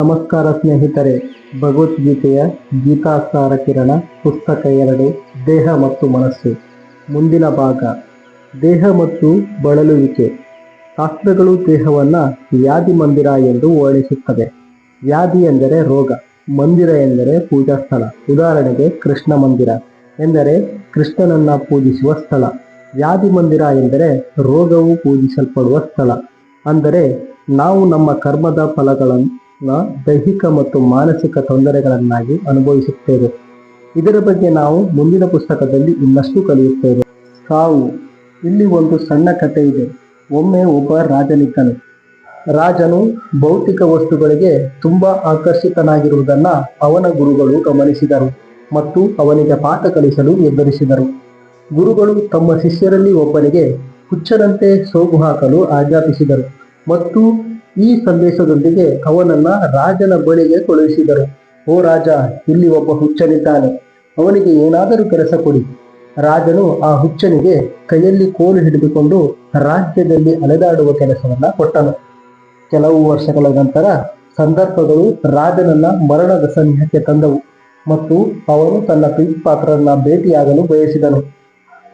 ನಮಸ್ಕಾರ ಸ್ನೇಹಿತರೆ, ಭಗವದ್ಗೀತೆಯ ಗೀತಾಸಾರ ಕಿರಣ ಪುಸ್ತಕ 2, ದೇಹ ಮತ್ತು ಮನಸ್ಸು. ಮುಂದಿನ ಭಾಗ, ದೇಹ ಮತ್ತು ಬಳಲುವಿಕೆ. ಶಾಸ್ತ್ರಗಳು ದೇಹವನ್ನು ವ್ಯಾಧಿ ಮಂದಿರ ಎಂದು ವರ್ಣಿಸುತ್ತವೆ. ವ್ಯಾಧಿ ಎಂದರೆ ರೋಗ, ಮಂದಿರ ಎಂದರೆ ಪೂಜಾ ಸ್ಥಳ. ಉದಾಹರಣೆಗೆ ಕೃಷ್ಣ ಮಂದಿರ ಎಂದರೆ ಕೃಷ್ಣನನ್ನ ಪೂಜಿಸುವ ಸ್ಥಳ. ವ್ಯಾಧಿ ಮಂದಿರ ಎಂದರೆ ರೋಗವು ಪೂಜಿಸಲ್ಪಡುವ ಸ್ಥಳ. ಅಂದರೆ ನಾವು ನಮ್ಮ ಕರ್ಮದ ಫಲಗಳನ್ನು ದೈಹಿಕ ಮತ್ತು ಮಾನಸಿಕ ತೊಂದರೆಗಳನ್ನಾಗಿ ಅನುಭವಿಸುತ್ತೇವೆ. ಇದರ ಬಗ್ಗೆ ನಾವು ಮುಂದಿನ ಪುಸ್ತಕದಲ್ಲಿ ಇನ್ನಷ್ಟು ಕಲಿಯುತ್ತೇವೆ. ಸಾವು. ಇಲ್ಲಿ ಒಂದು ಸಣ್ಣ ಕಥೆ ಇದೆ. ಒಮ್ಮೆ ಒಬ್ಬ ರಾಜನಿದ್ದನು. ರಾಜನು ಭೌತಿಕ ವಸ್ತುಗಳಿಗೆ ತುಂಬಾ ಆಕರ್ಷಿತನಾಗಿರುವುದನ್ನು ಅವನ ಗುರುಗಳು ಗಮನಿಸಿದರು ಮತ್ತು ಅವನಿಗೆ ಪಾಠ ಕಲಿಸಲು ನಿರ್ಧರಿಸಿದರು. ಗುರುಗಳು ತಮ್ಮ ಶಿಷ್ಯರಲ್ಲಿ ಒಬ್ಬನಿಗೆ ಹುಚ್ಚನಂತೆ ಸೋಗು ಹಾಕಲು ಆಜ್ಞಾಪಿಸಿದರು ಮತ್ತು ಈ ಸಂದೇಶದೊಂದಿಗೆ ಅವನನ್ನ ರಾಜನ ಬಳಿಗೆ ಕಳುಹಿಸಿದರು. ಓ ರಾಜ, ಇಲ್ಲಿ ಒಬ್ಬ ಹುಚ್ಚನಿದ್ದಾನೆ, ಅವನಿಗೆ ಏನಾದರೂ ಕೆಲಸ ಕೊಡಿ. ರಾಜನು ಆ ಹುಚ್ಚನಿಗೆ ಕೈಯಲ್ಲಿ ಕೋಲು ಹಿಡಿದುಕೊಂಡು ರಾಜ್ಯದಲ್ಲಿ ಅಲೆದಾಡುವ ಕೆಲಸವನ್ನ ಕೊಟ್ಟನು. ಕೆಲವು ವರ್ಷಗಳ ನಂತರ ಸಂದರ್ಭಗಳು ರಾಜನನ್ನ ಮರಣದ ಸನಿಹಕ್ಕೆ ತಂದವು ಮತ್ತು ಅವನು ತನ್ನ ಪ್ರೀತಿಪಾತ್ರರನ್ನ ಭೇಟಿಯಾಗಲು ಬಯಸಿದನು.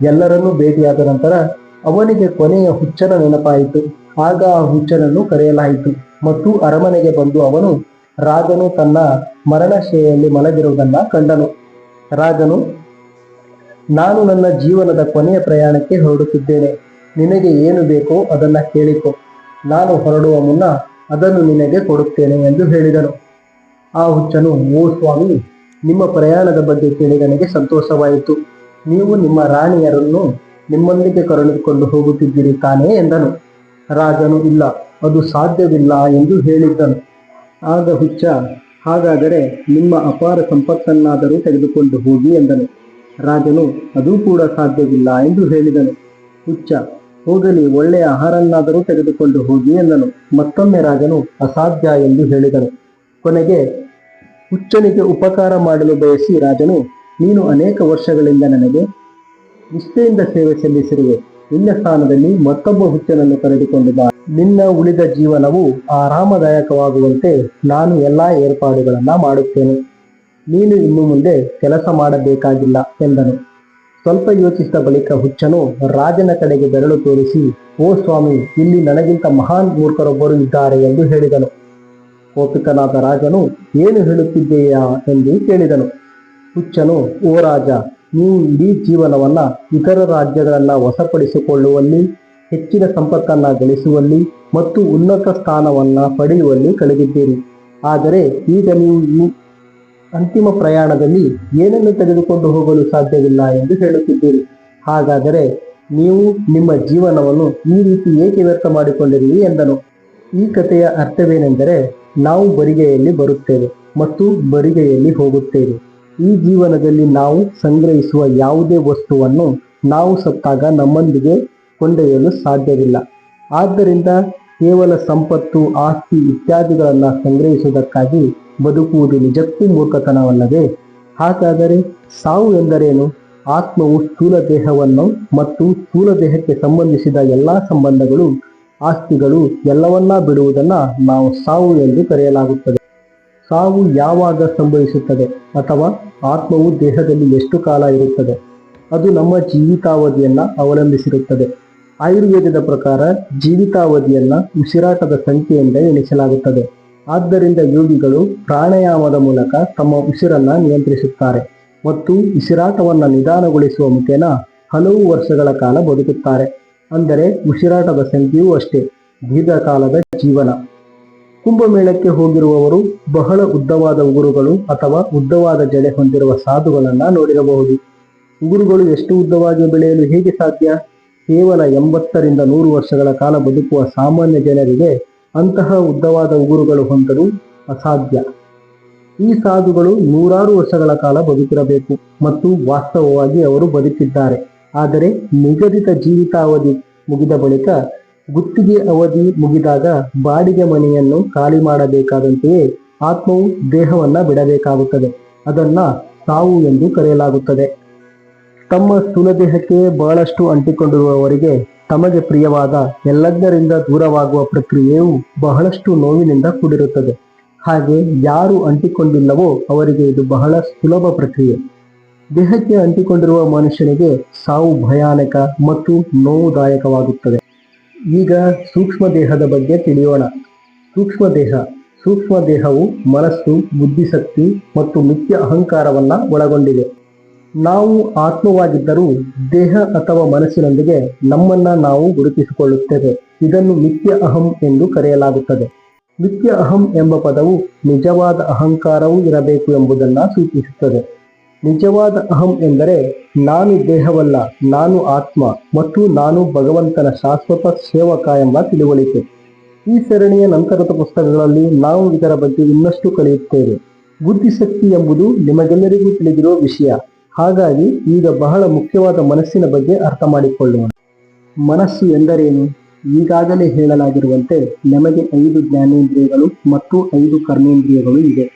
ಎಲ್ಲರನ್ನೂ ಭೇಟಿಯಾದ ನಂತರ ಅವನಿಗೆ ಕೊನೆಯ ಹುಚ್ಚನ ನೆನಪಾಯಿತು. ಆಗ ಆ ಹುಚ್ಚನನ್ನು ಕರೆಯಲಾಯಿತು ಮತ್ತು ಅರಮನೆಗೆ ಬಂದು ಅವನು ರಾಜನು ತನ್ನ ಮರಣಶಯ್ಯೆಯಲ್ಲಿ ಮಲಗಿರುವುದನ್ನು ಕಂಡನು. ರಾಜನು, ನಾನು ನನ್ನ ಜೀವನದ ಕೊನೆಯ ಪ್ರಯಾಣಕ್ಕೆ ಹೊರಡುತ್ತಿದ್ದೇನೆ. ನಿನಗೆ ಏನು ಬೇಕೋ ಅದನ್ನು ಕೇಳಿಕೊ. ನಾನು ಹೊರಡುವ ಮುನ್ನ ಅದನ್ನು ನಿನಗೆ ಕೊಡುತ್ತೇನೆ ಎಂದು ಹೇಳಿದನು. ಆ ಹುಚ್ಚನು, ಓ ಸ್ವಾಮಿ, ನಿಮ್ಮ ಪ್ರಯಾಣದ ಬಗ್ಗೆ ಕೇಳಿ ನನಗೆ ಸಂತೋಷವಾಯಿತು. ನೀವು ನಿಮ್ಮ ರಾಣಿಯರನ್ನು ನಿಮ್ಮೊಂದಿಗೆ ಕರೆದುಕೊಂಡು ಹೋಗುತ್ತಿದ್ದೀರಿ ತಾನೇ ಎಂದನು. ರಾಜನು, ಇಲ್ಲ, ಅದು ಸಾಧ್ಯವಿಲ್ಲ ಎಂದು ಹೇಳಿದ್ದನು. ಆಗ ಹುಚ್ಚ, ಹಾಗಾದರೆ ನಿಮ್ಮ ಅಪಾರ ಸಂಪತ್ತನ್ನಾದರೂ ತೆಗೆದುಕೊಂಡು ಹೋಗಿ ಎಂದನು. ರಾಜನು, ಅದೂ ಕೂಡ ಸಾಧ್ಯವಿಲ್ಲ ಎಂದು ಹೇಳಿದನು. ಹುಚ್ಚ, ಹೋಗಲಿ, ಒಳ್ಳೆಯ ಆಹಾರನ್ನಾದರೂ ತೆಗೆದುಕೊಂಡು ಹೋಗಿ ಎಂದನು. ಮತ್ತೊಮ್ಮೆ ರಾಜನು ಅಸಾಧ್ಯ ಎಂದು ಹೇಳಿದನು. ಕೊನೆಗೆ ಹುಚ್ಚನಿಗೆ ಉಪಕಾರ ಮಾಡಲು ಬಯಸಿ ರಾಜನು, ನೀನು ಅನೇಕ ವರ್ಷಗಳಿಂದ ನನಗೆ ನಿಷ್ಠೆಯಿಂದ ಸೇವೆ ಸಲ್ಲಿಸಿರುವೆ. ನಿನ್ನ ಸ್ಥಾನದಲ್ಲಿ ಮತ್ತೊಬ್ಬ ಹುಚ್ಚನನ್ನು ಕರೆದುಕೊಂಡು ಬಾ. ನಿನ್ನ ಉಳಿದ ಜೀವನವು ಆರಾಮದಾಯಕವಾಗುವಂತೆ ನಾನು ಎಲ್ಲಾ ಏರ್ಪಾಡುಗಳನ್ನ ಮಾಡುತ್ತೇನೆ. ನೀನು ಇನ್ನು ಮುಂದೆ ಕೆಲಸ ಮಾಡಬೇಕಾಗಿಲ್ಲ ಎಂದನು. ಸ್ವಲ್ಪ ಯೋಚಿಸಿದ ಬಳಿಕ ಹುಚ್ಚನು ರಾಜನ ಕಡೆಗೆ ಬೆರಳು ತೋರಿಸಿ, ಓ ಸ್ವಾಮಿ, ಇಲ್ಲಿ ನನಗಿಂತ ಮಹಾನ್ ಮೂರ್ಖರೊಬ್ಬರು ಇದ್ದಾರೆ ಎಂದು ಹೇಳಿದನು. ಕೋಪಿತನಾದ ರಾಜನು, ಏನು ಹೇಳುತ್ತಿದ್ದೀಯಾ ಎಂದು ಕೇಳಿದನು. ಹುಚ್ಚನು, ಓ ರಾಜ, ನೀವು ಇಡೀ ಜೀವನವನ್ನ ಇತರ ರಾಜ್ಯಗಳನ್ನ ವಶಪಡಿಸಿಕೊಳ್ಳುವಲ್ಲಿ, ಹೆಚ್ಚಿನ ಸಂಪತ್ತನ್ನ ಗಳಿಸುವಲ್ಲಿ ಮತ್ತು ಉನ್ನತ ಸ್ಥಾನವನ್ನ ಪಡೆಯುವಲ್ಲಿ ಕಳೆದಿದ್ದೀರಿ. ಆದರೆ ಈಗ ನೀವು ಈ ಅಂತಿಮ ಪ್ರಯಾಣದಲ್ಲಿ ಏನನ್ನು ತೆಗೆದುಕೊಂಡು ಹೋಗಲು ಸಾಧ್ಯವಿಲ್ಲ ಎಂದು ಹೇಳುತ್ತಿದ್ದೀರಿ. ಹಾಗಾದರೆ ನೀವು ನಿಮ್ಮ ಜೀವನವನ್ನು ಈ ರೀತಿ ಏಕೆ ವ್ಯರ್ಥ ಮಾಡಿಕೊಂಡಿರಿ ಎಂದನು. ಈ ಕಥೆಯ ಅರ್ಥವೇನೆಂದರೆ, ನಾವು ಬರಿಗೆಯಲ್ಲಿ ಬರುತ್ತೇವೆ ಮತ್ತು ಬರಿಗೆಯಲ್ಲಿ ಹೋಗುತ್ತೇವೆ. ಈ ಜೀವನದಲ್ಲಿ ನಾವು ಸಂಗ್ರಹಿಸುವ ಯಾವುದೇ ವಸ್ತುವನ್ನು ನಾವು ಸತ್ತಾಗ ನಮ್ಮೊಂದಿಗೆ ಕೊಂಡೊಯ್ಯಲು ಸಾಧ್ಯವಿಲ್ಲ. ಆದ್ದರಿಂದ ಕೇವಲ ಸಂಪತ್ತು, ಆಸ್ತಿ ಇತ್ಯಾದಿಗಳನ್ನು ಸಂಗ್ರಹಿಸುವುದಕ್ಕಾಗಿ ಬದುಕುವುದು ನಿಜಕ್ಕೂ ಮೂರ್ಖತನವಲ್ಲವೇ? ಹಾಗಾದರೆ ಸಾವು ಎಂದರೇನು? ಆತ್ಮವು ಸ್ಥೂಲ ದೇಹವನ್ನು ಮತ್ತು ಸ್ಥೂಲ ದೇಹಕ್ಕೆ ಸಂಬಂಧಿಸಿದ ಎಲ್ಲಾ ಸಂಬಂಧಗಳು, ಆಸ್ತಿಗಳು ಎಲ್ಲವನ್ನ ಬಿಡುವುದನ್ನು ನಾವು ಸಾವು ಎಂದು ಕರೆಯಲಾಗುತ್ತದೆ. ಸಾವು ಯಾವಾಗ ಸಂಭವಿಸುತ್ತದೆ ಅಥವಾ ಆತ್ಮವು ದೇಹದಲ್ಲಿ ಎಷ್ಟು ಕಾಲ ಇರುತ್ತದೆ? ಅದು ನಮ್ಮ ಜೀವಿತಾವಧಿಯನ್ನ ಅವಲಂಬಿಸಿರುತ್ತದೆ. ಆಯುರ್ವೇದದ ಪ್ರಕಾರ ಜೀವಿತಾವಧಿಯನ್ನ ಉಸಿರಾಟದ ಸಂಖ್ಯೆಯಿಂದ ಎಣಿಸಲಾಗುತ್ತದೆ. ಆದ್ದರಿಂದ ಯೋಗಿಗಳು ಪ್ರಾಣಾಯಾಮದ ಮೂಲಕ ತಮ್ಮ ಉಸಿರನ್ನ ನಿಯಂತ್ರಿಸುತ್ತಾರೆ ಮತ್ತು ಉಸಿರಾಟವನ್ನು ನಿಧಾನಗೊಳಿಸುವ ಮುಖೇನ ಹಲವು ವರ್ಷಗಳ ಕಾಲ ಬದುಕುತ್ತಾರೆ. ಅಂದರೆ ಉಸಿರಾಟದ ಸಂಖ್ಯೆಯೂ ಅಷ್ಟೇ ದೀರ್ಘಕಾಲದ ಜೀವನ. ಕುಂಭಮೇಳಕ್ಕೆ ಹೋಗಿರುವವರು ಬಹಳ ಉದ್ದವಾದ ಉಗುರುಗಳು ಅಥವಾ ಉದ್ದವಾದ ಜಡೆ ಹೊಂದಿರುವ ಸಾಧುಗಳನ್ನ ನೋಡಿರಬಹುದು. ಉಗುರುಗಳು ಎಷ್ಟು ಉದ್ದವಾಗಿ ಬೆಳೆಯಲು ಹೇಗೆ ಸಾಧ್ಯ? ಕೇವಲ 80ರಿಂದ 100 ವರ್ಷಗಳ ಕಾಲ ಬದುಕುವ ಸಾಮಾನ್ಯ ಜನರಿಗೆ ಅಂತಹ ಉದ್ದವಾದ ಉಗುರುಗಳು ಹೊಂದಲು ಅಸಾಧ್ಯ. ಈ ಸಾಧುಗಳು ನೂರಾರು ವರ್ಷಗಳ ಕಾಲ ಬದುಕಿರಬೇಕು ಮತ್ತು ವಾಸ್ತವವಾಗಿ ಅವರು ಬದುಕಿದ್ದಾರೆ. ಆದರೆ ನಿಗದಿತ ಜೀವಿತಾವಧಿ ಮುಗಿದ ಬಳಿಕ, ಗುತ್ತಿಗೆ ಅವಧಿ ಮುಗಿದಾಗ ಬಾಡಿಗೆ ಮನೆಯನ್ನು ಖಾಲಿ ಮಾಡಬೇಕಾದಂತೆಯೇ ಆತ್ಮವು ದೇಹವನ್ನ ಬಿಡಬೇಕಾಗುತ್ತದೆ. ಅದನ್ನ ಸಾವು ಎಂದು ಕರೆಯಲಾಗುತ್ತದೆ. ತಮ್ಮ ಸ್ಥೂಲ ದೇಹಕ್ಕೆ ಬಹಳಷ್ಟು ಅಂಟಿಕೊಂಡಿರುವವರಿಗೆ ತಮಗೆ ಪ್ರಿಯವಾದ ಎಲ್ಲದರಿಂದ ದೂರವಾಗುವ ಪ್ರಕ್ರಿಯೆಯು ಬಹಳಷ್ಟು ನೋವಿನಿಂದ ಕೂಡಿರುತ್ತದೆ. ಹಾಗೆ ಯಾರು ಅಂಟಿಕೊಂಡಿಲ್ಲವೋ ಅವರಿಗೆ ಇದು ಬಹಳ ಸುಲಭ ಪ್ರಕ್ರಿಯೆ. ದೇಹಕ್ಕೆ ಅಂಟಿಕೊಂಡಿರುವ ಮನುಷ್ಯನಿಗೆ ಸಾವು ಭಯಾನಕ ಮತ್ತು ನೋವುದಾಯಕವಾಗುತ್ತದೆ. ಈಗ ಸೂಕ್ಷ್ಮ ದೇಹದ ಬಗ್ಗೆ ತಿಳಿಯೋಣ. ಸೂಕ್ಷ್ಮ ದೇಹವು ಮನಸ್ಸು, ಬುದ್ಧಿಶಕ್ತಿ ಮತ್ತು ಮಿಥ್ಯ ಅಹಂಕಾರವನ್ನ ಒಳಗೊಂಡಿದೆ. ನಾವು ಆತ್ಮವಾಗಿದ್ದರೂ ದೇಹ ಅಥವಾ ಮನಸ್ಸಿನೊಂದಿಗೆ ನಮ್ಮನ್ನ ನಾವು ಗುರುತಿಸಿಕೊಳ್ಳುತ್ತೇವೆ. ಇದನ್ನು ಮಿಥ್ಯ ಅಹಂ ಎಂದು ಕರೆಯಲಾಗುತ್ತದೆ. ಮಿಥ್ಯ ಅಹಂ ಎಂಬ ಪದವು ನಿಜವಾದ ಅಹಂಕಾರವೂ ಇರಬೇಕು ಎಂಬುದನ್ನು ಸೂಚಿಸುತ್ತದೆ. ನಿಜವಾದ ಅಹಂ ಎಂದರೆ ನಾನು ದೇಹವಲ್ಲ, ನಾನು ಆತ್ಮ ಮತ್ತು ನಾನು ಭಗವಂತನ ಶಾಶ್ವತ ಸೇವಕ ಎಂಬ ತಿಳುವಳಿಕೆ. ಈ ಸರಣಿಯ ನಂತರದ ಪುಸ್ತಕಗಳಲ್ಲಿ ನಾವು ಇದರ ಬಗ್ಗೆ ಇನ್ನಷ್ಟು ಕಲಿಯುತ್ತೇವೆ. ಬುದ್ಧಿಶಕ್ತಿ ಎಂಬುದು ನಿಮಗೆಲ್ಲರಿಗೂ ತಿಳಿದಿರುವ ವಿಷಯ. ಹಾಗಾಗಿ ಈಗ ಬಹಳ ಮುಖ್ಯವಾದ ಮನಸ್ಸಿನ ಬಗ್ಗೆ ಅರ್ಥ ಮಾಡಿಕೊಳ್ಳೋಣ. ಮನಸ್ಸು ಎಂದರೇನು? ಈಗಾಗಲೇ ಹೇಳಲಾಗಿರುವಂತೆ ನಮಗೆ 5 ಜ್ಞಾನೇಂದ್ರಿಯಗಳು ಮತ್ತು 5 ಕರ್ಮೇಂದ್ರಿಯಗಳು ಇವೆ.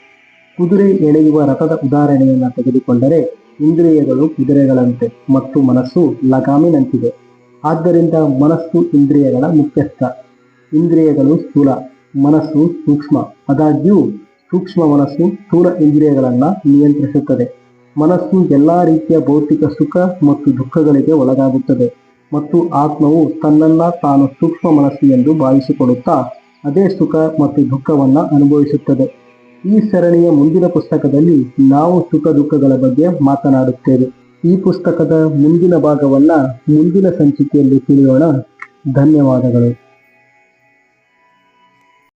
ಕುದುರೆ ಎಳೆಯುವ ರಥದ ಉದಾಹರಣೆಯನ್ನು ತೆಗೆದುಕೊಂಡರೆ ಇಂದ್ರಿಯಗಳು ಕುದುರೆಗಳಂತೆ ಮತ್ತು ಮನಸ್ಸು ಲಗಾಮಿನಂತಿದೆ. ಆದ್ದರಿಂದ ಮನಸ್ಸು ಇಂದ್ರಿಯಗಳ ಮುಖ್ಯಸ್ಥ. ಇಂದ್ರಿಯಗಳು ಸ್ಥೂಲ, ಮನಸ್ಸು ಸೂಕ್ಷ್ಮ. ಆದಾಗ್ಯೂ ಸೂಕ್ಷ್ಮ ಮನಸ್ಸು ಸ್ಥೂಲ ಇಂದ್ರಿಯಗಳನ್ನು ನಿಯಂತ್ರಿಸುತ್ತದೆ. ಮನಸ್ಸು ಎಲ್ಲ ರೀತಿಯ ಭೌತಿಕ ಸುಖ ಮತ್ತು ದುಃಖಗಳಿಗೆ ಒಳಗಾಗುತ್ತದೆ ಮತ್ತು ಆತ್ಮವು ತನ್ನನ್ನ ತಾನು ಸೂಕ್ಷ್ಮ ಮನಸ್ಸು ಎಂದು ಭಾವಿಸಿಕೊಳ್ಳುತ್ತಾ ಅದೇ ಸುಖ ಮತ್ತು ದುಃಖವನ್ನು ಅನುಭವಿಸುತ್ತದೆ. ಈ ಸರಣಿಯ ಮುಂದಿನ ಪುಸ್ತಕದಲ್ಲಿ ನಾವು ಸುಖ ದುಃಖಗಳ ಬಗ್ಗೆ ಮಾತನಾಡುತ್ತೇವೆ. ಈ ಪುಸ್ತಕದ ಮುಂದಿನ ಭಾಗವನ್ನ ಮುಂದಿನ ಸಂಚಿಕೆಯಲ್ಲಿ ತಿಳಿಯೋಣ. ಧನ್ಯವಾದಗಳು.